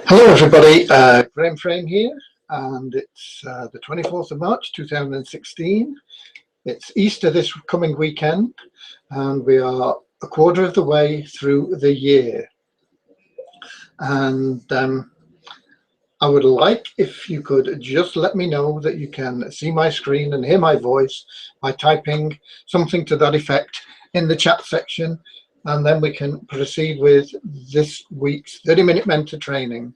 Hello everybody, Graham Frame here, and it's the 24th of March 2016. It's Easter this coming weekend, and we are a quarter of the way through the year. And I would like if you could just let me know that you can see my screen and hear my voice by typing something to that effect in the chat section, and then we can proceed with this week's 30-minute mentor training,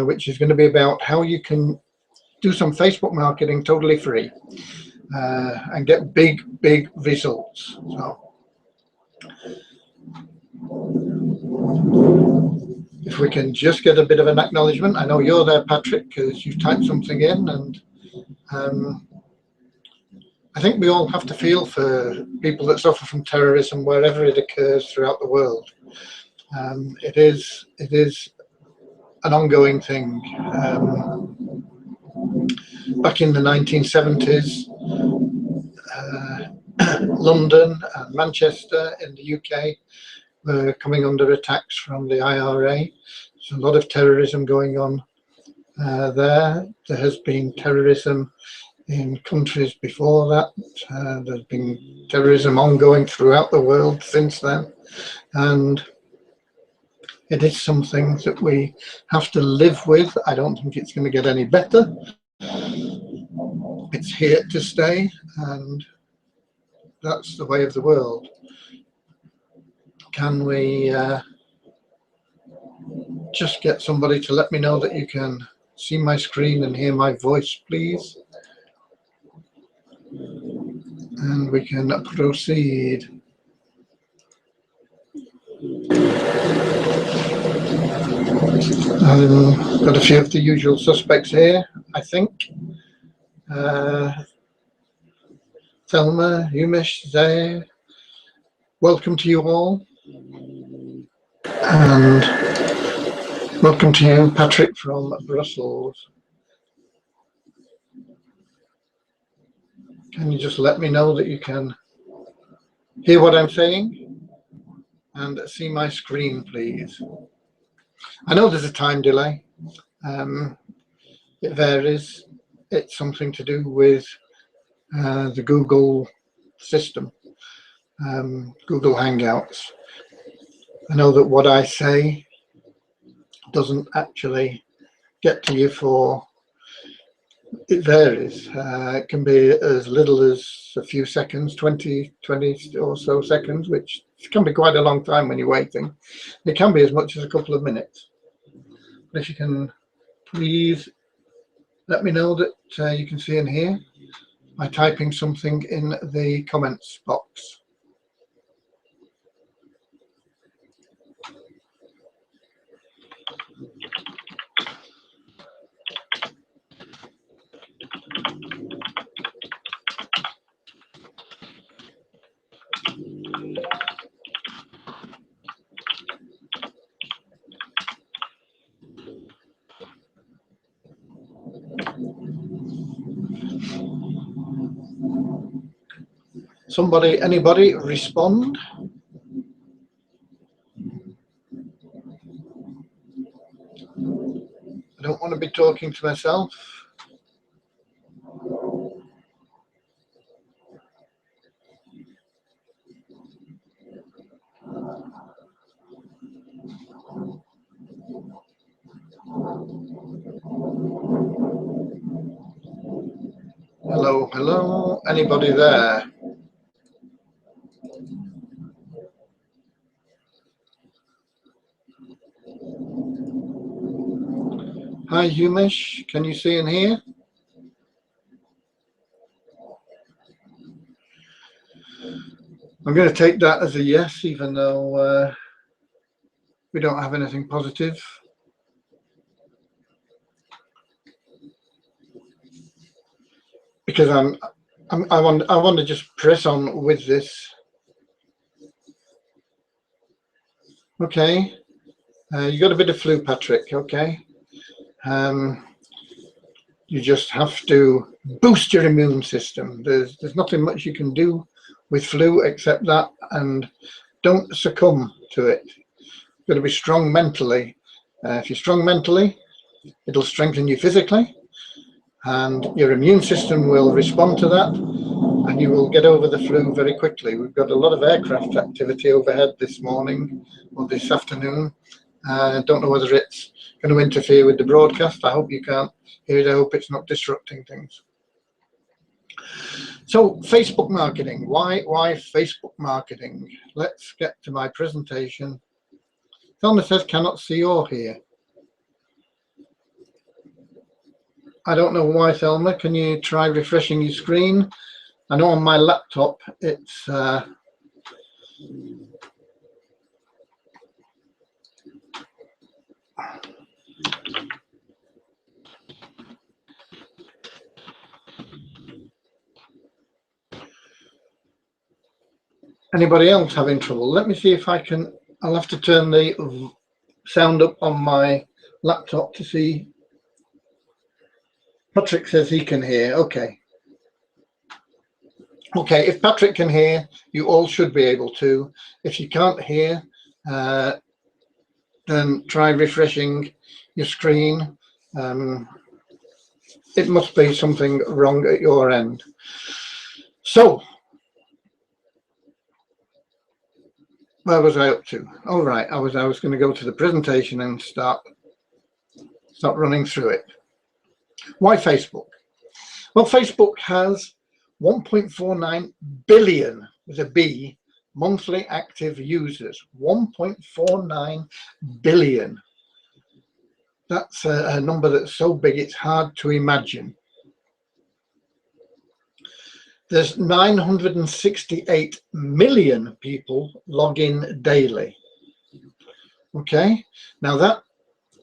which is going to be about how you can do some Facebook marketing totally free and get big results. So if we can just get a bit of an acknowledgement. I know you're there, Patrick, because you've typed something in, and I think we all have to feel for people that suffer from terrorism wherever it occurs throughout the world. It is an ongoing thing. Back in the 1970s, London and Manchester in the UK were coming under attacks from the IRA. There's a lot of terrorism going on there. There has been terrorism in countries before that. There's been terrorism ongoing throughout the world since then, and it is something that we have to live with. I don't think it's going to get any better. It's here to stay, and that's the way of the world. Can we just get somebody to let me know that you can see my screen and hear my voice, please? And we can proceed. Got a few of the usual suspects here, I think. Thelma, Umesh, Zaire, welcome to you all. And welcome to you, Patrick from Brussels. Can you just let me know that you can hear what I'm saying and see my screen, please? I know there's a time delay. It varies. It's something to do with the Google system, Google Hangouts. I know that what I say doesn't actually get to you for, it varies. It can be as little as a few seconds, 20 or so seconds, which can be quite a long time when you're waiting. It can be as much as a couple of minutes. But if you can please let me know that you can see and hear by typing something in the comments box. Somebody, anybody respond? I don't want to be talking to myself. Hello, hello, anybody there? Hi, Umesh, can you see and hear? I'm going to take that as a yes, even though we don't have anything positive. Because I want to just press on with this. Okay, you got a bit of flu, Patrick. Okay, you just have to boost your immune system. There's nothing much you can do with flu except that, and don't succumb to it. You've got to be strong mentally. If you're strong mentally, it'll strengthen you physically, and your immune system will respond to that, and you will get over the flu very quickly. We've got a lot of aircraft activity overhead this morning or this afternoon. I don't know whether it's going to interfere with the broadcast. I hope you can't hear it. I hope it's not disrupting things. So Facebook marketing, why Facebook marketing? Let's get to my presentation. Thelma says cannot see or hear. I don't know why, Thelma. Can you try refreshing your screen? I know on my laptop it's anybody else having trouble? Let me see if I can. I'll have to turn the sound up on my laptop to see. Patrick says he can hear. Okay. Okay, if Patrick can hear, you all should be able to. If you can't hear, then try refreshing your screen. It must be something wrong at your end. So, where was I up to? All right, I was going to go to the presentation and start running through it. Why Facebook? Well, Facebook has 1.49 billion with a B monthly active users. 1.49 billion. That's a number that's so big it's hard to imagine. There's 968 million people log in daily. Okay, now that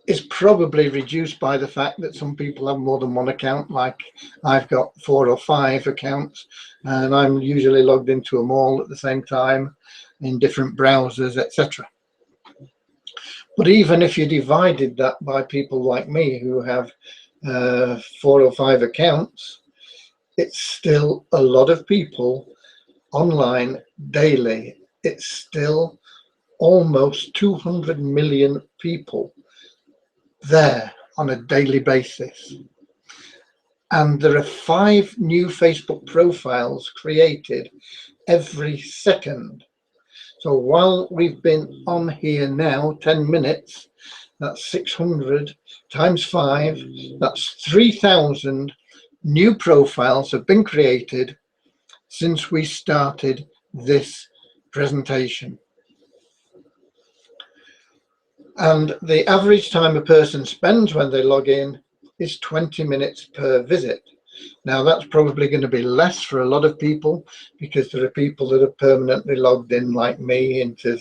is probably reduced by the fact that some people have more than one account, like I've got 4 or 5 accounts, and I'm usually logged into them all at the same time in different browsers, etc. But even if you divided that by people like me who have 4 or 5 accounts, it's still a lot of people online daily. It's still almost 200 million people there on a daily basis. And there are 5 new Facebook profiles created every second. So while we've been on here now 10 minutes, that's 600 times 5, that's 3,000 new profiles have been created since we started this presentation. And the average time a person spends when they log in is 20 minutes per visit. Now that's probably going to be less for a lot of people, because there are people that are permanently logged in like me into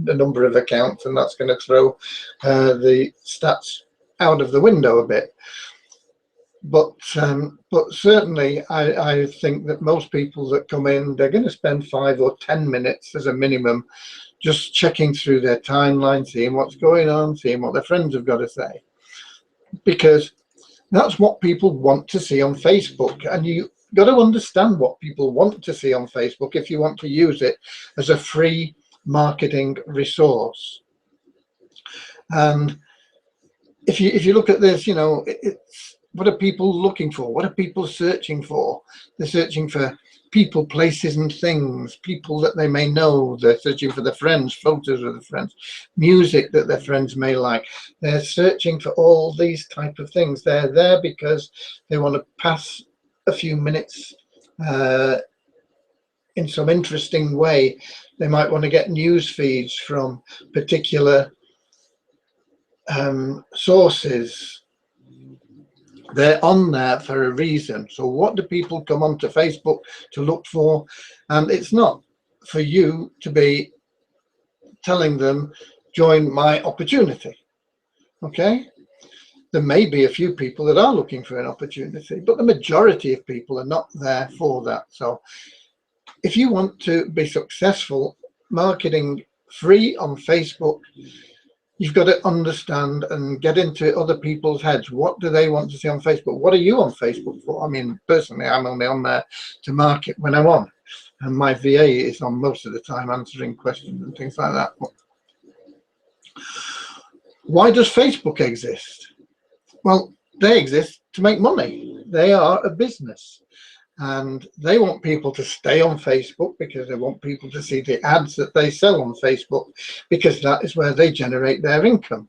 a number of accounts, and that's going to throw the stats out of the window a bit. But certainly I think that most people that come in, they're going to spend 5 or 10 minutes as a minimum just checking through their timeline, seeing what's going on, seeing what their friends have got to say, because that's what people want to see on Facebook. And you got to understand what people want to see on Facebook if you want to use it as a free marketing resource. And if you look at this, you know, it's what are people looking for? What are people searching for? They're searching for people, places and things, people that they may know. They're searching for their friends, photos of their friends, music that their friends may like. They're searching for all these type of things. They're there because they want to pass a few minutes in some interesting way. They might want to get news feeds from particular sources. They're on there for a reason. So what do people come onto Facebook to look for? And it's not for you to be telling them, join my opportunity. Okay? There may be a few people that are looking for an opportunity, but the majority of people are not there for that. So if you want to be successful marketing free on Facebook, you've got to understand and get into other people's heads. What do they want to see on Facebook? What are you on Facebook for? I mean, personally, I'm only on there to market when I'm on. And my VA is on most of the time answering questions and things like that. Why does Facebook exist? Well, they exist to make money. They are a business, and they want people to stay on Facebook because they want people to see the ads that they sell on Facebook, because that is where they generate their income.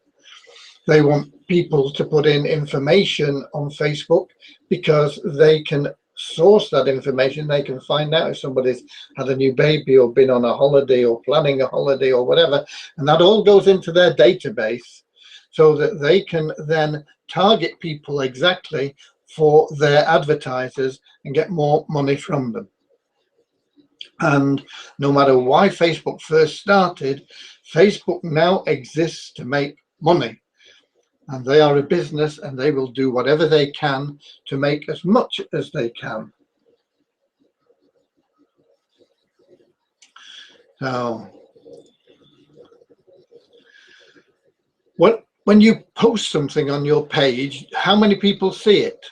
They want people to put in information on Facebook because they can source that information. They can find out if somebody's had a new baby or been on a holiday or planning a holiday or whatever, and that all goes into their database so that they can then target people exactly for their advertisers and get more money from them. And no matter why Facebook first started, Facebook now exists to make money. And they are a business, and they will do whatever they can to make as much as they can. So when you post something on your page, how many people see it?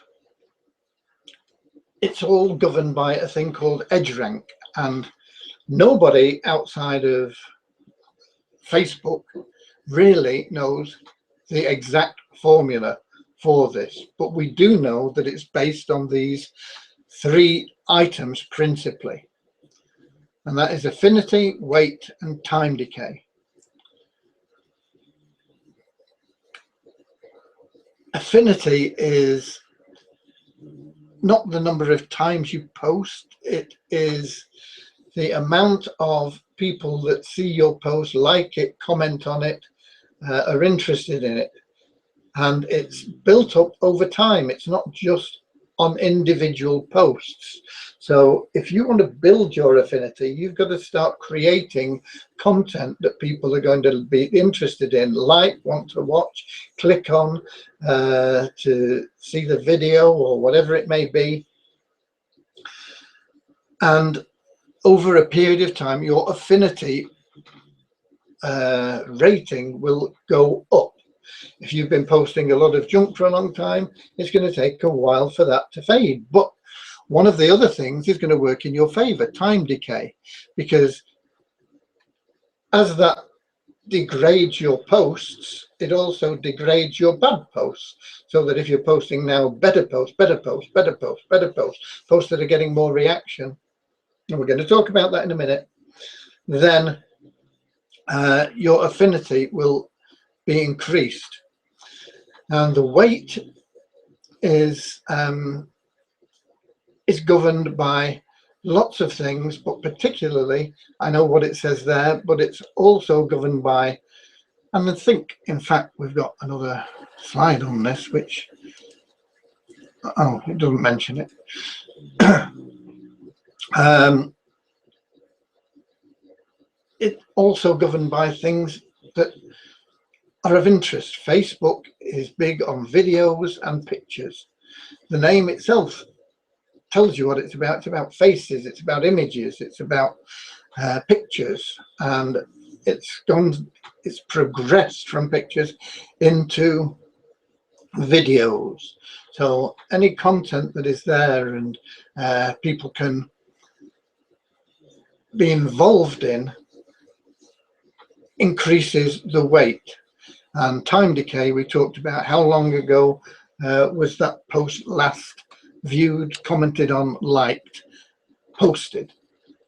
It's all governed by a thing called EdgeRank, and nobody outside of Facebook really knows the exact formula for this, but we do know that it's based on these 3 items principally, and that is affinity, weight, and time decay. Affinity is not the number of times you post, it is the amount of people that see your post, like it, comment on it, are interested in it, and it's built up over time. It's not just on individual posts. So if you want to build your affinity, you've got to start creating content that people are going to be interested in, like, want to watch, click on to see the video or whatever it may be. And over a period of time, your affinity rating will go up. If you've been posting a lot of junk for a long time, it's going to take a while for that to fade. But one of the other things is going to work in your favor, time decay, because as that degrades your posts, it also degrades your bad posts, so that if you're posting now better posts, better posts, better posts, better posts, posts that are getting more reaction, and we're going to talk about that in a minute, then your affinity will be increased. And the weight is governed by lots of things, but particularly, I know what it says there, but it's also governed by, and I think, in fact, we've got another slide on this, which, oh, it doesn't mention it. It's also governed by things that are of interest. Facebook is big on videos and pictures. The name itself tells you what it's about. It's about faces, it's about images, it's about pictures, and it's progressed from pictures into videos. So any content that is there and people can be involved in increases the weight. And time decay, we talked about how long ago was that post last viewed, commented on, liked, posted.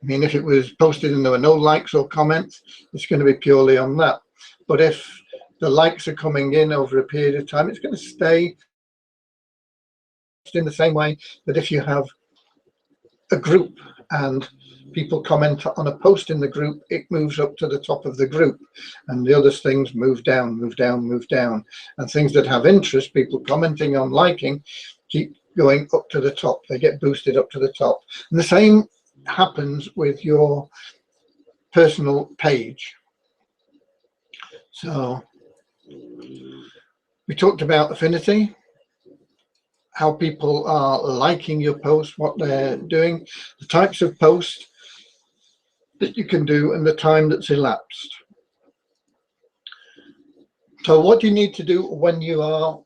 I mean, if it was posted and there were no likes or comments, it's going to be purely on that. But if the likes are coming in over a period of time, it's going to stay in the same way that if you have a group and people comment on a post in the group, it moves up to the top of the group, and the other things move down, move down, move down. And things that have interest, people commenting on, liking, keep going up to the top. They get boosted up to the top. And the same happens with your personal page. So we talked about affinity, how people are liking your post, what they're doing, the types of posts that you can do, and the time that's elapsed. So what do you need to do when you are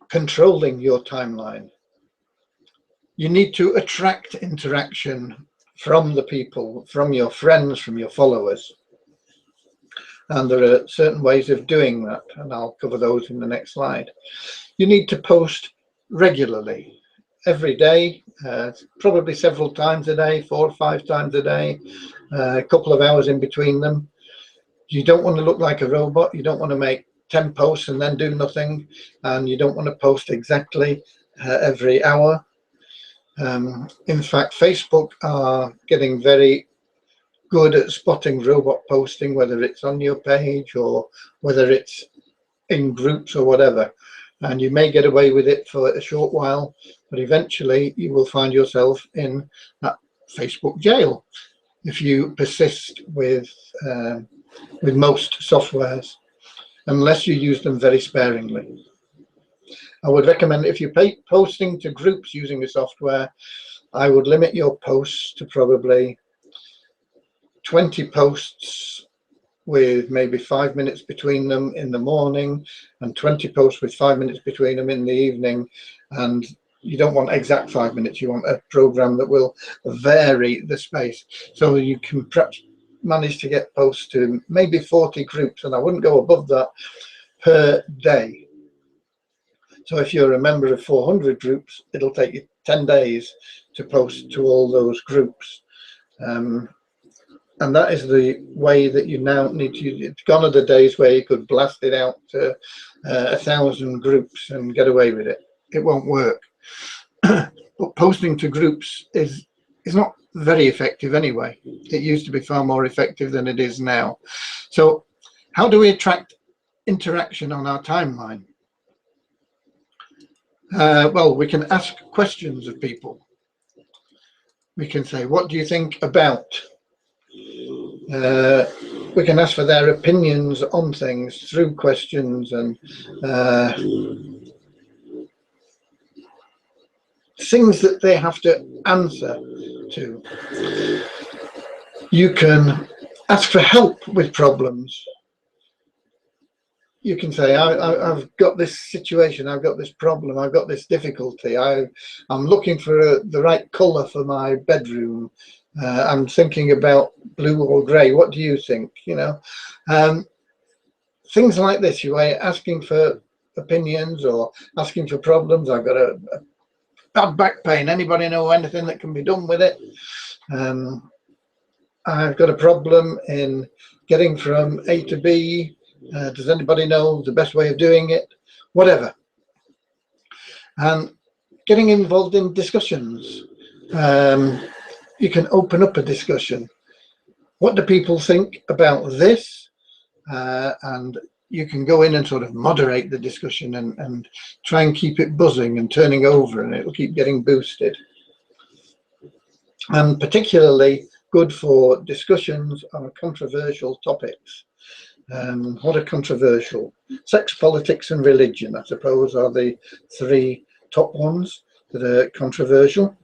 controlling your timeline? You need to attract interaction from the people, from your friends, from your followers. And there are certain ways of doing that, and I'll cover those in the next slide. You need to post regularly, every day, probably several times a day, 4 or 5 times a day, a couple of hours in between them. You don't want to look like a robot. You don't want to make 10 posts and then do nothing, and you don't want to post exactly every hour. In fact, Facebook are getting very good at spotting robot posting, whether it's on your page or whether it's in groups or whatever. And you may get away with it for a short while, but eventually you will find yourself in that Facebook jail if you persist with most softwares, unless you use them very sparingly. I would recommend, if you're posting to groups using a software, I would limit your posts to probably 20 posts with maybe 5 minutes between them in the morning, and 20 posts with 5 minutes between them in the evening. And you don't want exact 5 minutes. You want a program that will vary the space, so you can perhaps manage to get posts to maybe 40 groups, and I wouldn't go above that per day. So if you're a member of 400 groups, it'll take you 10 days to post to all those groups. And that is the way that you now need to use it. It's gone are the days where you could blast it out to 1,000 groups and get away with it. It won't work. But posting to groups is not very effective anyway. It used to be far more effective than it is now. So how do we attract interaction on our timeline? Well, we can ask questions of people. We can say, what do you think about? We can ask for their opinions on things through questions and things that they have to answer to. You can ask for help with problems. You can say, I've got this situation, I've got this problem, I've got this difficulty, I'm looking for the right colour for my bedroom, I'm thinking about blue or grey, what do you think? You know, things like this. You are asking for opinions or asking for problems. I've got a bad back pain, anybody know anything that can be done with it? I've got a problem in getting from A to B. Does anybody know the best way of doing it? Whatever. And getting involved in discussions. You can open up a discussion. What do people think about this? And you can go in and sort of moderate the discussion and try and keep it buzzing and turning over, and it'll keep getting boosted. And particularly good for discussions on controversial topics. What are controversial? Sex, politics and religion, I suppose, are the 3 top ones that are controversial.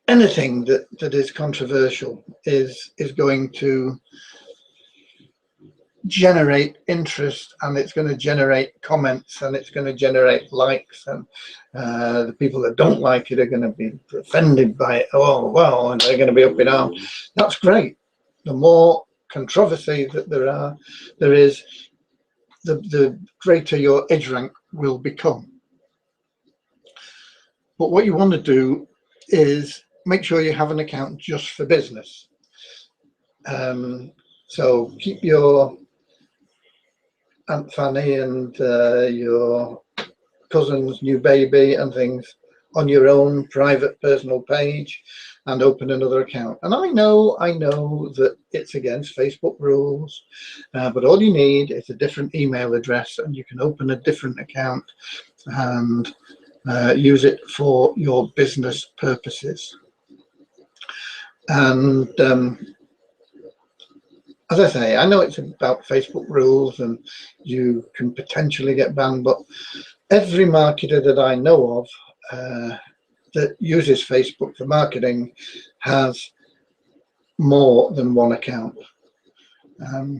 Anything that is controversial is going to generate interest, and it's going to generate comments, and it's going to generate likes, and the people that don't like it are going to be offended by it. Oh well, and they're going to be up in arms. That's great. The more controversy that there is, the greater your EdgeRank will become. But what you want to do is make sure you have an account just for business. So keep your Aunt Fanny and your cousin's new baby and things on your own private personal page and open another account. And I know that it's against Facebook rules, but all you need is a different email address and you can open a different account and use it for your business purposes. And as I say, I know it's about Facebook rules and you can potentially get banned, but every marketer that I know of that uses Facebook for marketing has more than one account.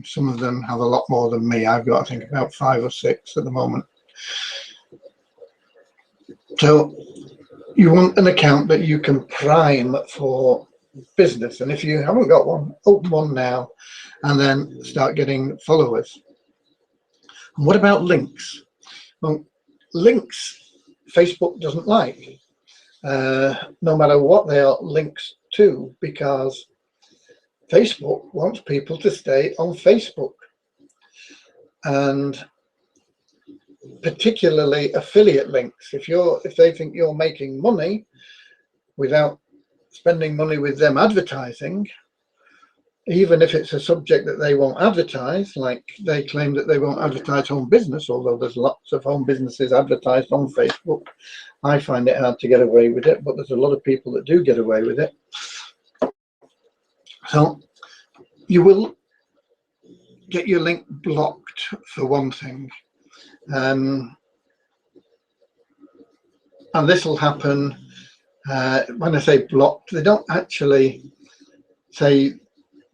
Some of them have a lot more than me. I've got, I think, about 5 or 6 at the moment. So you want an account that you can prime for business. And if you haven't got one, open one now and then start getting followers. And what about links? Well, links Facebook doesn't like, no matter what they are links to, because Facebook wants people to stay on Facebook. And particularly affiliate links, if they think you're making money without spending money with them advertising, even if it's a subject that they won't advertise, like they claim that they won't advertise home business, although there's lots of home businesses advertised on Facebook. I find it hard to get away with it, but there's a lot of people that do get away with it. So you will get your link blocked for one thing. And this will happen when I say blocked, they don't actually say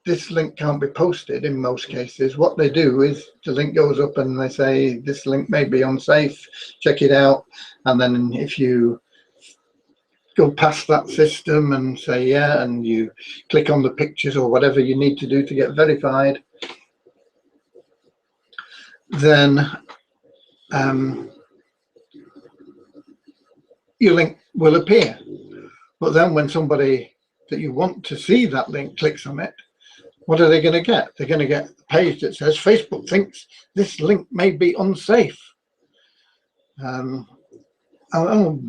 this link can't be posted in most cases. What they do is the link goes up and they say this link may be unsafe, check it out. And then if you go past that system and say yeah, and you click on the pictures or whatever you need to do to get verified, then your link will appear. But then when somebody that you want to see that link clicks on it, what are they going to get? They're going to get a page that says Facebook thinks this link may be unsafe. And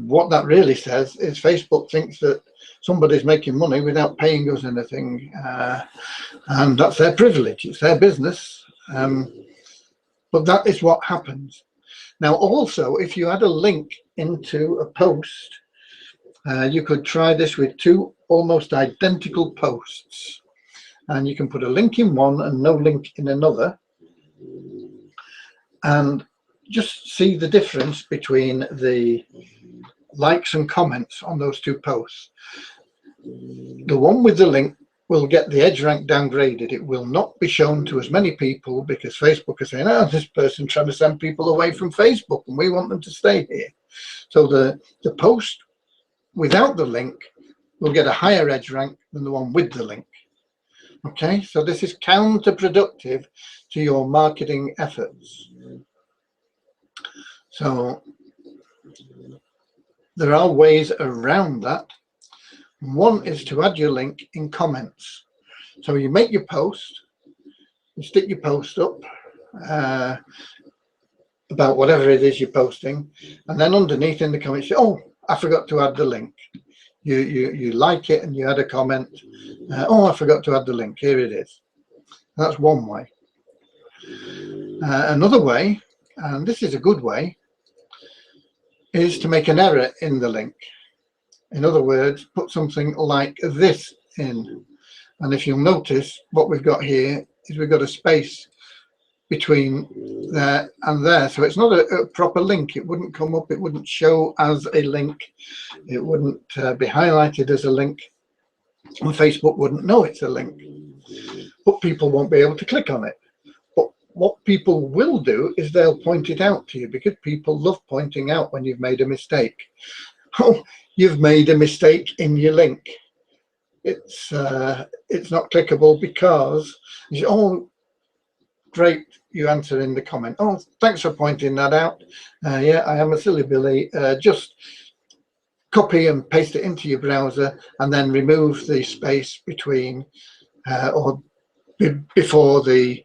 what that really says is Facebook thinks that somebody's making money without paying us anything, and that's their privilege, it's their business. But that is what happens. Now also, if you add a link into a post, you could try this with two almost identical posts, and you can put a link in one and no link in another, and just see the difference between the likes and comments on those two posts. The one with the link will get the EdgeRank downgraded. It will not be shown to as many people because Facebook is saying, oh, this person trying to send people away from Facebook and we want them to stay here. So the post without the link will get a higher EdgeRank than the one with the link. Okay, so this is counterproductive to your marketing efforts. So there are ways around that. One is to add your link in comments. So you make your post, you stick your post up about whatever it is you're posting, and then underneath in the comments, oh, I forgot to add the link. You like it and you add a comment. Oh, I forgot to add the link. Here it is. That's one way. Another way, and this is a good way, is to make an error in the link. In other words, put something like this in. And if you'll notice, what we've got here is we've got a space between there and there. So it's not a proper link. It wouldn't come up. It wouldn't show as a link. It wouldn't be highlighted as a link. And Facebook wouldn't know it's a link. But people won't be able to click on it. But what people will do is they'll point it out to you, because people love pointing out when you've made a mistake. Oh, you've made a mistake in your link. It's not clickable because, oh, great, you answer in the comment. Oh, thanks for pointing that out. Yeah, I am a silly Billy. Just copy and paste it into your browser and then remove the space between or before the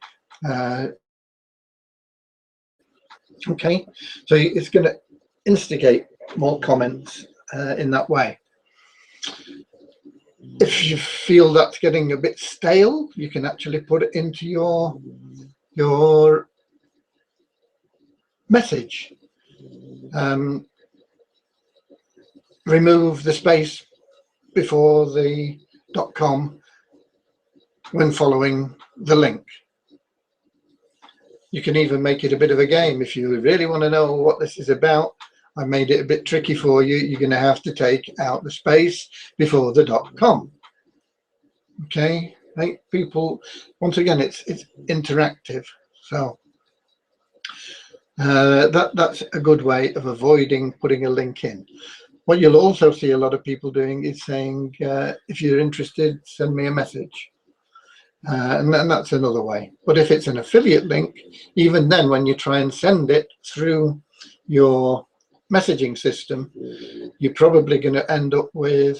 okay, so it's going to instigate more comments in that way. If you feel that's getting a bit stale, you can actually put it into your message. Remove the space before the .com when following the link. You can even make it a bit of a game. If you really want to know what this is about, I made it a bit tricky for you. You're going to have to take out the space before the .com. Okay, make people, once again, it's interactive. So that's a good way of avoiding putting a link in. What you'll also see a lot of people doing is saying, if you're interested, send me a message. And that's another way. But if it's an affiliate link, even then, when you try and send it through your messaging system, you're probably going to end up with,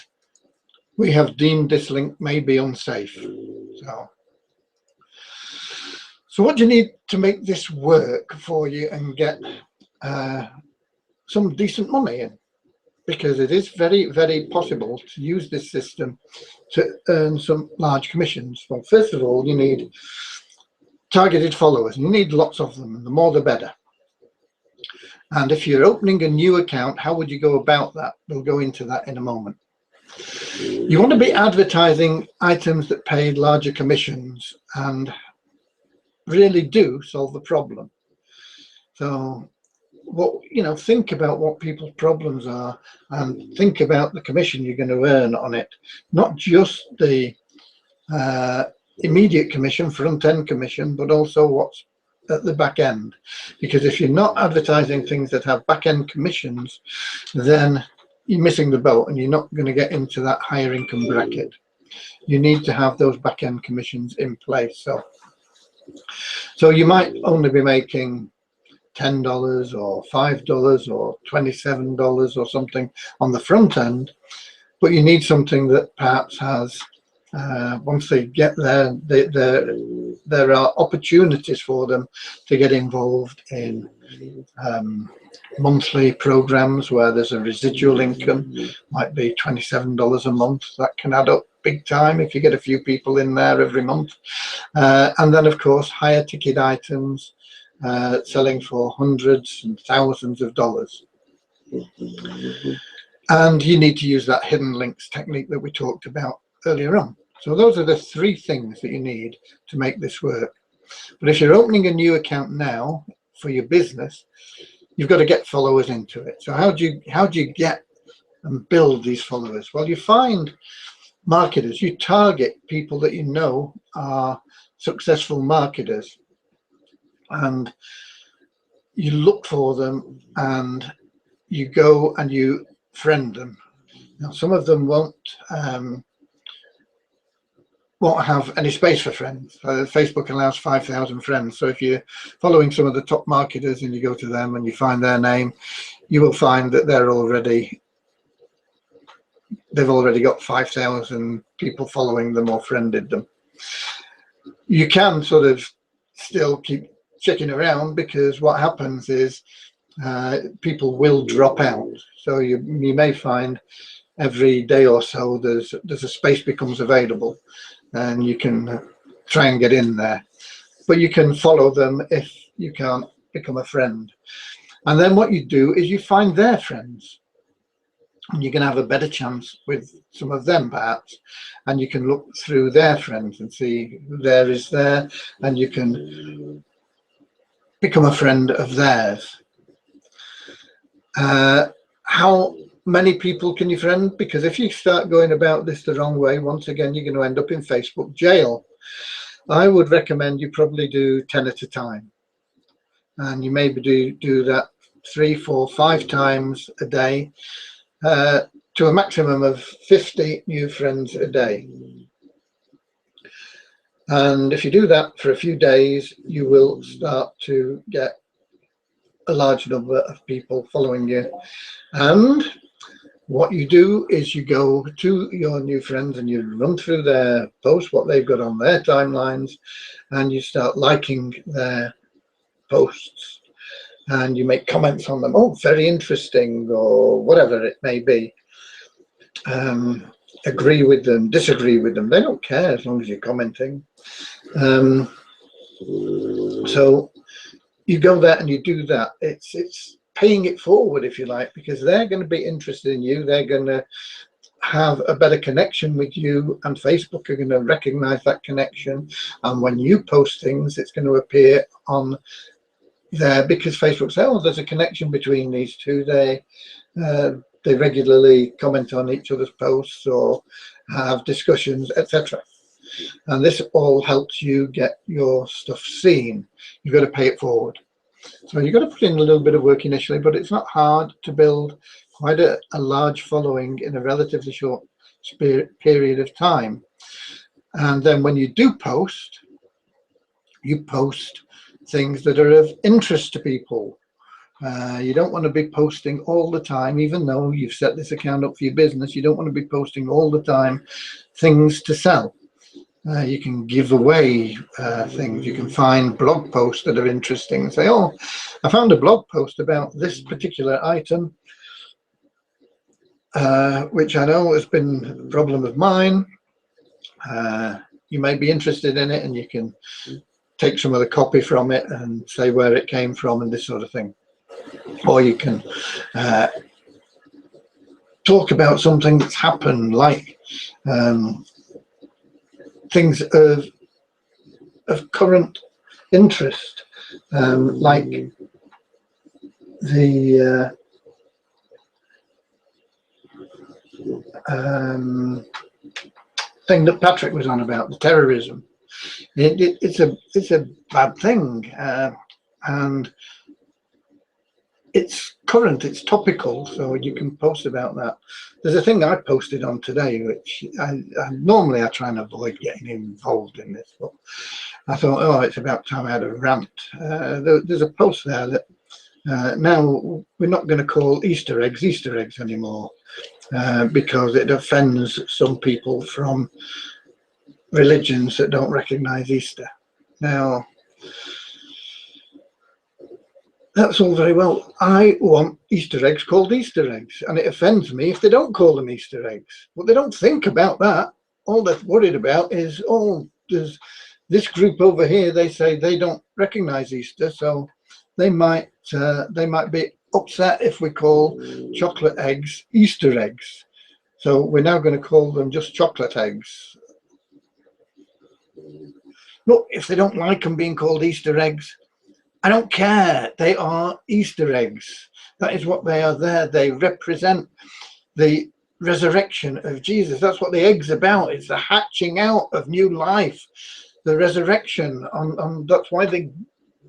we have deemed this link may be unsafe. So what do you need to make this work for you and get some decent money in? Because it is very, very possible to use this system to earn some large commissions. Well, first of all, you need targeted followers. You need lots of them, and the more the better. And if you're opening a new account, how would you go about that? We'll go into that in a moment. You want to be advertising items that pay larger commissions and really do solve the problem. So think about what people's problems are and think about the commission you're going to earn on it, not just the immediate commission, front-end commission, but also what's at the back end. Because if you're not advertising things that have back-end commissions, then you're missing the boat and you're not going to get into that higher income bracket. You need to have those back-end commissions in place. So you might only be making $10 or $5 or $27 or something on the front end, but you need something that perhaps has, once they get there, there are opportunities for them to get involved in monthly programs where there's a residual income, might be $27 a month. That can add up big time if you get a few people in there every month. And then, of course, higher ticket items, selling for hundreds and thousands of dollars. And you need to use that hidden links technique that we talked about earlier on. So those are the three things that you need to make this work. But if you're opening a new account now for your business, you've got to get followers into it. So how do you get and build these followers? Well, you find marketers. You target people that you know are successful marketers, and you look for them and you go and you friend them. Now, some of them won't have any space for friends. Facebook allows 5,000 friends. So if you're following some of the top marketers and you go to them and you find their name, you will find that they've already got 5,000 people following them or friended them. You can sort of still keep checking around, because what happens is people will drop out. So you may find every day or so there's a space becomes available and you can try and get in there, but you can follow them if you can't become a friend. And then what you do is you find their friends, and you can have a better chance with some of them perhaps, and you can look through their friends and see who there is there, and you can become a friend of theirs. How many people can you friend? Because if you start going about this the wrong way, once again, you're going to end up in Facebook jail. I would recommend you probably do 10 at a time, and you maybe do that 3, 4, 5 times a day, to a maximum of 50 new friends a day. And if you do that for a few days, you will start to get a large number of people following you. And what you do is you go to your new friends and you run through their posts, what they've got on their timelines, and you start liking their posts and you make comments on them. Oh, very interesting, or whatever it may be. Agree with them, disagree with them, they don't care as long as you're commenting. So you go there and you do that. It's paying it forward, if you like, because they're going to be interested in you. They're going to have a better connection with you, and Facebook are going to recognize that connection. And when you post things, it's going to appear on there, because Facebook says, oh, there's a connection between these two. They regularly comment on each other's posts or have discussions, etc. And this all helps you get your stuff seen. You've got to pay it forward. So you've got to put in a little bit of work initially, but it's not hard to build quite a large following in a relatively short period of time. And then when you do post, you post things that are of interest to people. You don't want to be posting all the time, even though you've set this account up for your business. You don't want to be posting all the time things to sell. You can give away things. You can find blog posts that are interesting and say, oh, I found a blog post about this particular item, which I know has been a problem of mine. You may be interested in it, and you can take some of the copy from it and say where it came from and this sort of thing. Or you can talk about something that's happened, like things of current interest, like the thing that Patrick was on about, the terrorism. It's a bad thing, and it's current, it's topical, so you can post about that. There's a thing I posted on today, which normally I try and avoid getting involved in this, but I thought, oh, it's about time I had a rant. There's a post there that now we're not going to call Easter eggs anymore, because it offends some people from religions that don't recognize Easter. Now, that's all very well. I want Easter eggs called Easter eggs, and it offends me if they don't call them Easter eggs. But they don't think about that. All they're worried about is, oh, there's this group over here, they say they don't recognize Easter, so they might be upset if we call chocolate eggs Easter eggs. So we're now going to call them just chocolate eggs. Look, if they don't like them being called Easter eggs, I don't care. They are Easter eggs. That is what they are there. They represent the resurrection of Jesus. That's what the egg's about. It's the hatching out of new life, the resurrection. That's why they're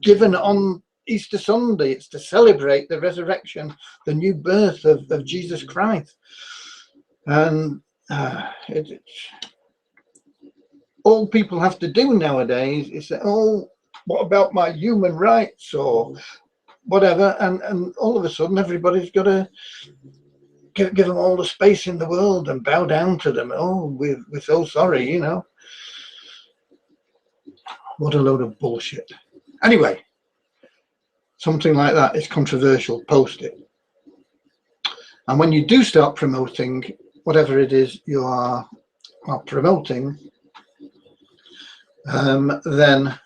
given on Easter Sunday. It's to celebrate the resurrection, the new birth of Jesus Christ. And all people have to do nowadays is say, oh, what about my human rights or whatever, and all of a sudden everybody's got to give them all the space in the world and bow down to them. Oh, we're so sorry, you know. What a load of bullshit. Anyway, something like that is controversial. Post it. And when you do start promoting whatever it is you are promoting, then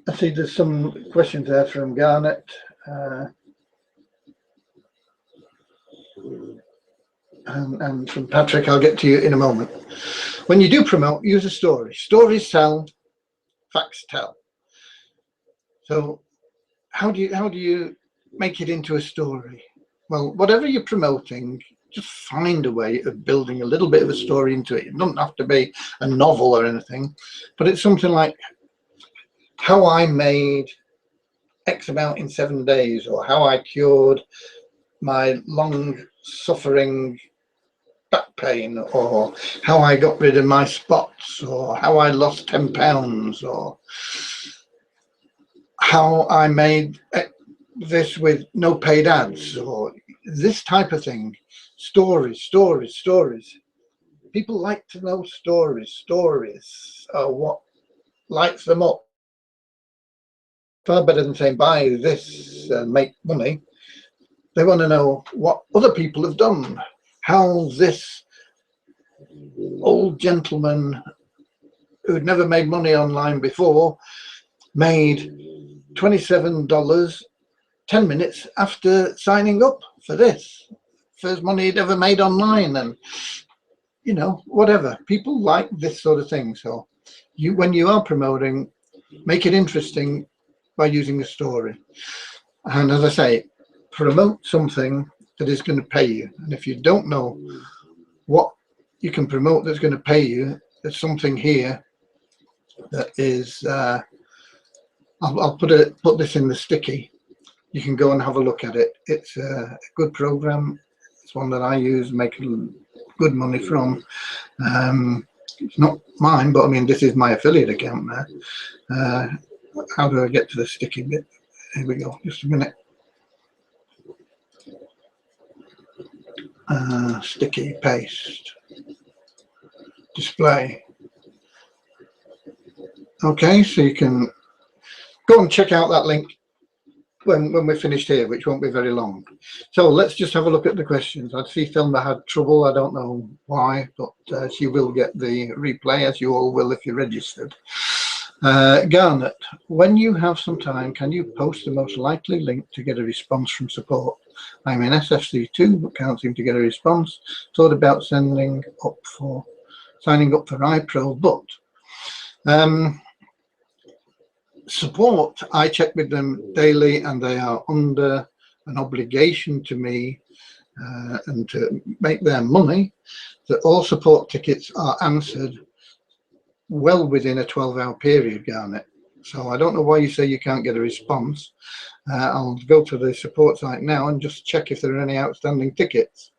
I see there's some questions there from Garnet. And from Patrick. I'll get to you in a moment. When you do promote, use a story. Stories sell, facts tell. So how do you make it into a story? Well, whatever you're promoting, just find a way of building a little bit of a story into it. It doesn't have to be a novel or anything, but it's something like how I made X amount in 7 days, or how I cured my long suffering back pain, or how I got rid of my spots, or how I lost 10 pounds, or how I made this with no paid ads, or this type of thing. Stories. People like to know stories. Stories are what lights them up. Far better than saying buy this and make money. They want to know what other people have done, how this old gentleman who'd never made money online before made $27 10 minutes after signing up for this. First money he'd ever made online, and you know, whatever. People like this sort of thing. So when you are promoting, make it interesting by using a story. And as I say, promote something that is going to pay you. And if you don't know what you can promote that's going to pay you, there's something here that is I'll put this in the sticky. You can go and have a look at it. It's a good program. It's one that I use, make good money from. It's not mine, but I mean, this is my affiliate account now. How do I get to the sticky bit? Here we go, just a minute. Sticky, paste, display. Okay, so you can go and check out that link when we're finished here, which won't be very long. So let's just have a look at the questions. I see Thelma had trouble. I don't know why, but she will get the replay, as you all will if you're registered. Garnet, when you have some time, can you post the most likely link to get a response from support? I'm in SFC2, but can't seem to get a response. Thought about signing up for iPro, but support, I check with them daily, and they are under an obligation to me and to make their money, that all support tickets are answered well within a 12-hour period, Garnet. So I don't know why you say you can't get a response. I'll go to the support site now and just check if there are any outstanding tickets.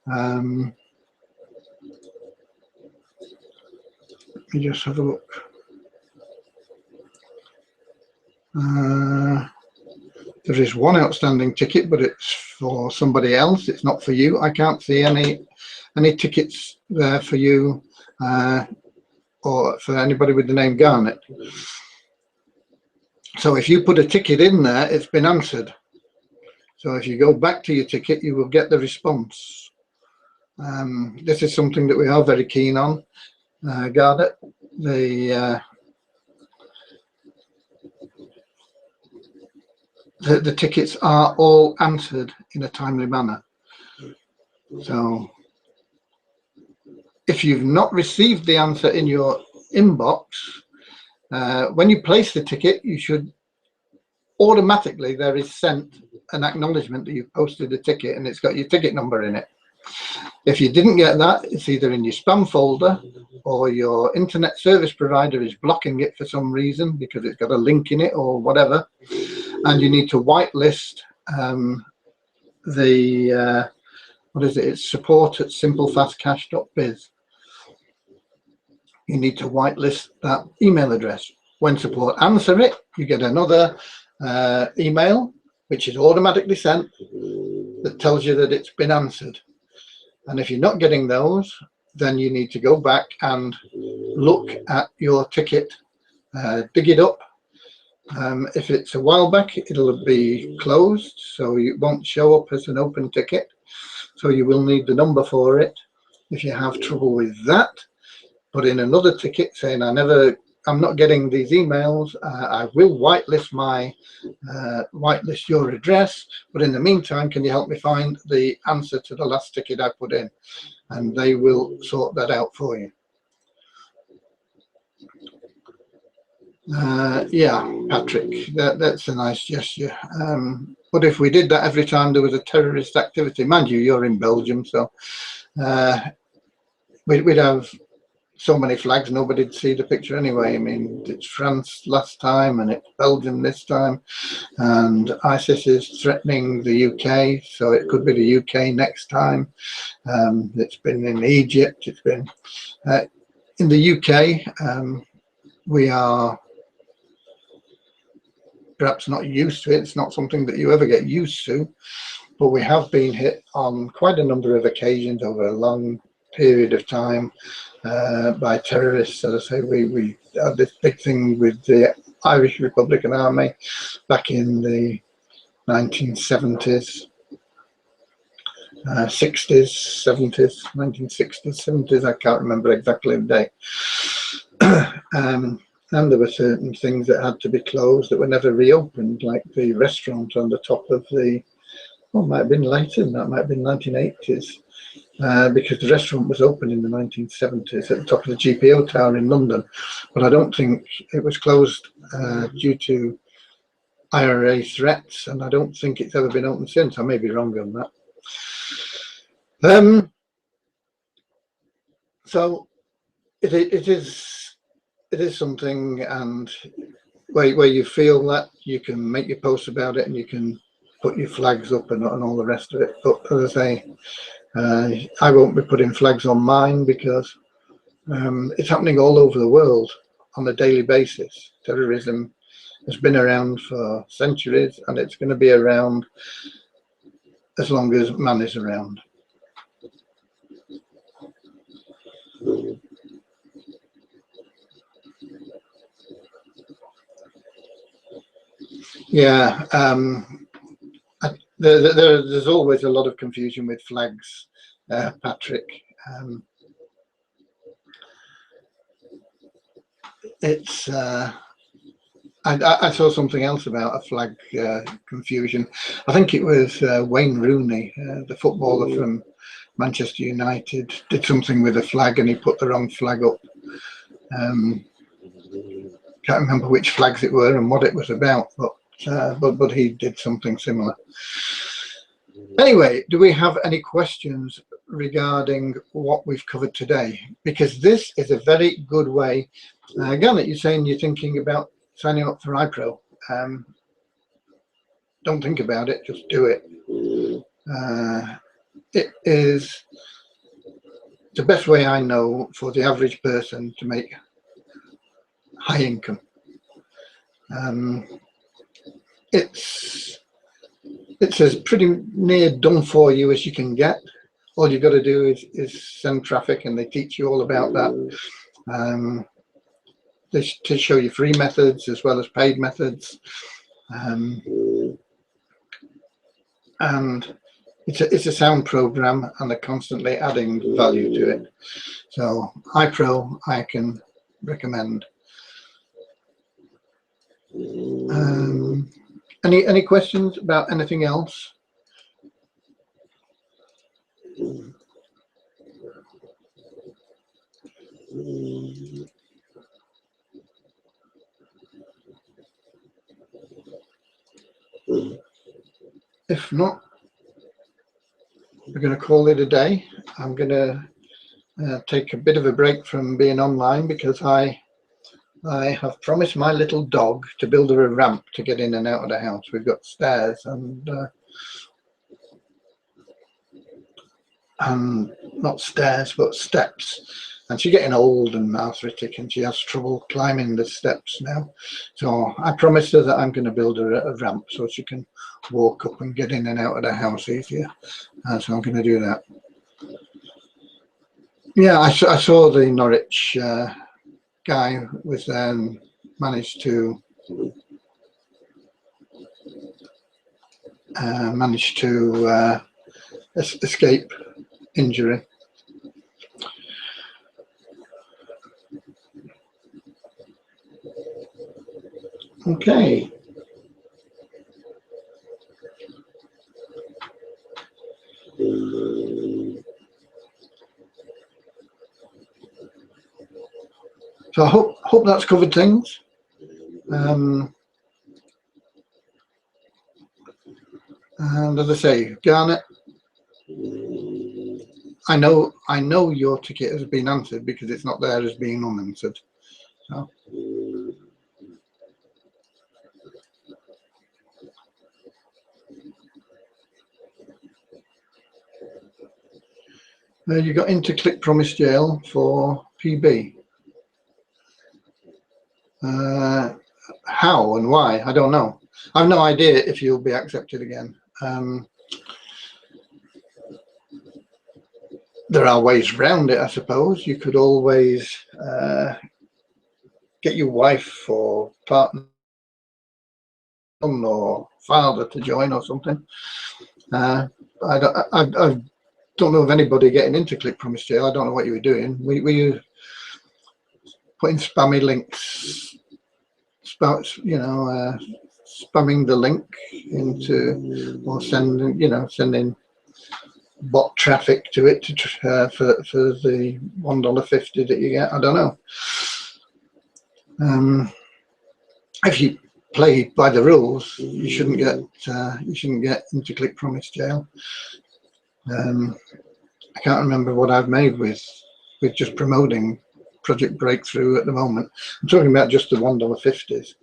Let me just have a look. There is one outstanding ticket, but it's for somebody else. It's not for you. I can't see any tickets there for you or for anybody with the name Garnet. So if you put a ticket in there, it's been answered. So if you go back to your ticket, you will get the response. This is something that we are very keen on, Garnet. The tickets are all answered in a timely manner. So if you've not received the answer in your inbox, when you place the ticket, you should automatically, there is sent an acknowledgement that you've posted a ticket and it's got your ticket number in it. If you didn't get that, it's either in your spam folder or your internet service provider is blocking it for some reason because it's got a link in it or whatever, and you need to whitelist what is it? It's support@simplefastcash.biz. You need to whitelist that email address. When support answer it, you get another email which is automatically sent that tells you that it's been answered. And if you're not getting those, then you need to go back and look at your ticket, dig it up. If it's a while back, it'll be closed, so it won't show up as an open ticket. So you will need the number for it. If you have trouble with that, put in another ticket saying I'm not getting these emails. I will whitelist whitelist your address, but in the meantime, can you help me find the answer to the last ticket I put in? And they will sort that out for you. Yeah, Patrick, that's a nice gesture. But if we did that every time there was a terrorist activity, mind you, you're in Belgium, so we'd have so many flags, nobody'd see the picture anyway. I mean, it's France last time and it's Belgium this time, and ISIS is threatening the UK, so it could be the UK next time. It's been in Egypt, it's been in the UK. We are perhaps not used to it. It's not something that you ever get used to, but we have been hit on quite a number of occasions over a long period of time by terrorists. As I say, we had this big thing with the Irish Republican Army back in the 1970s, 60s, 70s, 1960s, 70s, I can't remember exactly the date. And there were certain things that had to be closed that were never reopened, like the restaurant on the top of the, well, it might have been later than that, might have been 1980s. Because the restaurant was open in the 1970s at the top of the GPO tower in London, but I don't think it was closed due to IRA threats, and I don't think it's ever been open since. I may be wrong on that. So it is something, and where you feel that, you can make your posts about it and you can put your flags up and all the rest of it. But as I say, I won't be putting flags on mine because it's happening all over the world on a daily basis. Terrorism has been around for centuries and it's going to be around as long as man is around. Yeah, there's always a lot of confusion with flags, Patrick. It's I saw something else about a flag confusion. I think it was Wayne Rooney, the footballer from Manchester United, did something with a flag and he put the wrong flag up. Can't remember which flags it were and what it was about, but he did something similar. Anyway, do we have any questions regarding what we've covered today? Because this is a very good way. Again, you're saying you're thinking about signing up for iPro. Don't think about it, just do it. It is the best way I know for the average person to make high income. It's as pretty near done for you as you can get. All you've got to do is send traffic, and they teach you all about that. They show you free methods as well as paid methods, and it's a sound program, and they're constantly adding value to it. So iPro I can recommend. Any questions about anything else? If not, we're going to call it a day. I'm going to take a bit of a break from being online because I have promised my little dog to build her a ramp to get in and out of the house. We've got stairs and not stairs but steps, and she's getting old and arthritic and she has trouble climbing the steps now. So I promised her that I'm going to build her a ramp so she can walk up and get in and out of the house easier. So I'm going to do that. Yeah, I saw the Norwich guy was managed to escape injury. Okay. So I hope that's covered things. And as I say, Garnet, I know your ticket has been answered because it's not there as being unanswered. So. You got into Click Promise Jail for PB. How and why? I don't know. I have no idea if you'll be accepted again. There are ways around it, I suppose. You could always get your wife or partner or father to join or something. I don't know of anybody getting into Click Promise Jail. I don't know what you were doing. Were you putting spammy links, spamming the link into, or sending bot traffic to it for the $1.50 that you get? I don't know. If you play by the rules, you shouldn't get into Click Promise Jail. I can't remember what I've made with just promoting Project Breakthrough at the moment. I'm talking about just the $1.50s.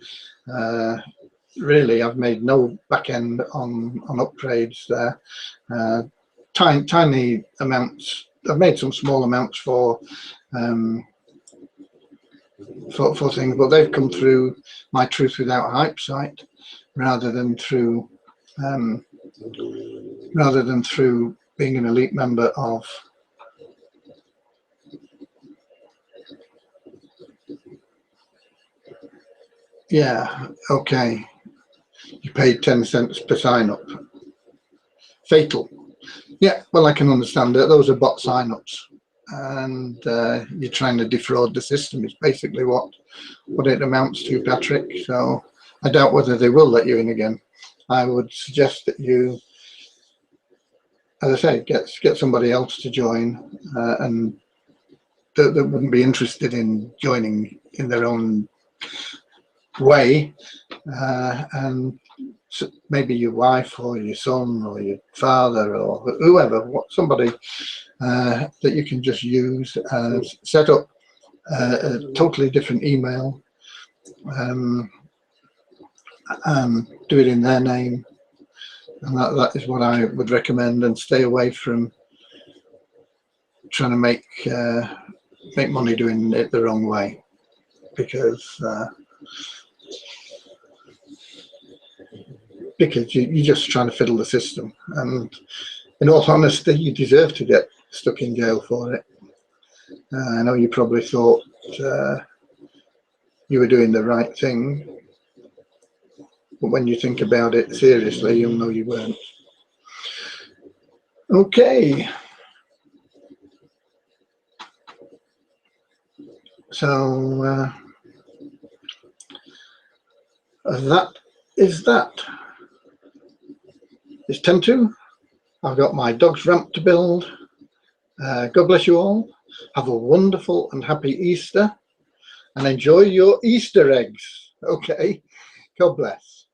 Really, I've made no back end on upgrades there. Tiny amounts. I've made some small amounts for things, but they've come through my Truth Without Hype site rather than through being an elite member of okay. You paid 10 cents per sign up. Fatal. Yeah, well, I can understand that. Those are bot sign-ups, and you're trying to defraud the system is basically what it amounts to, Patrick. So I doubt whether they will let you in again. I would suggest that you, as I say, get somebody else to join, and that wouldn't be interested in joining in their own way, and maybe your wife or your son or your father or whoever, somebody that you can just use, set up a totally different email, and do it in their name, and that is what I would recommend, and stay away from trying to make money doing it the wrong way, because you're just trying to fiddle the system, and in all honesty, you deserve to get stuck in jail for it. I know you probably thought you were doing the right thing, but when you think about it seriously, you'll know you weren't. Okay. So that is that. It's 10 to. I've got my dog's ramp to build. God bless you all. Have a wonderful and happy Easter, and enjoy your Easter eggs. Okay. God bless.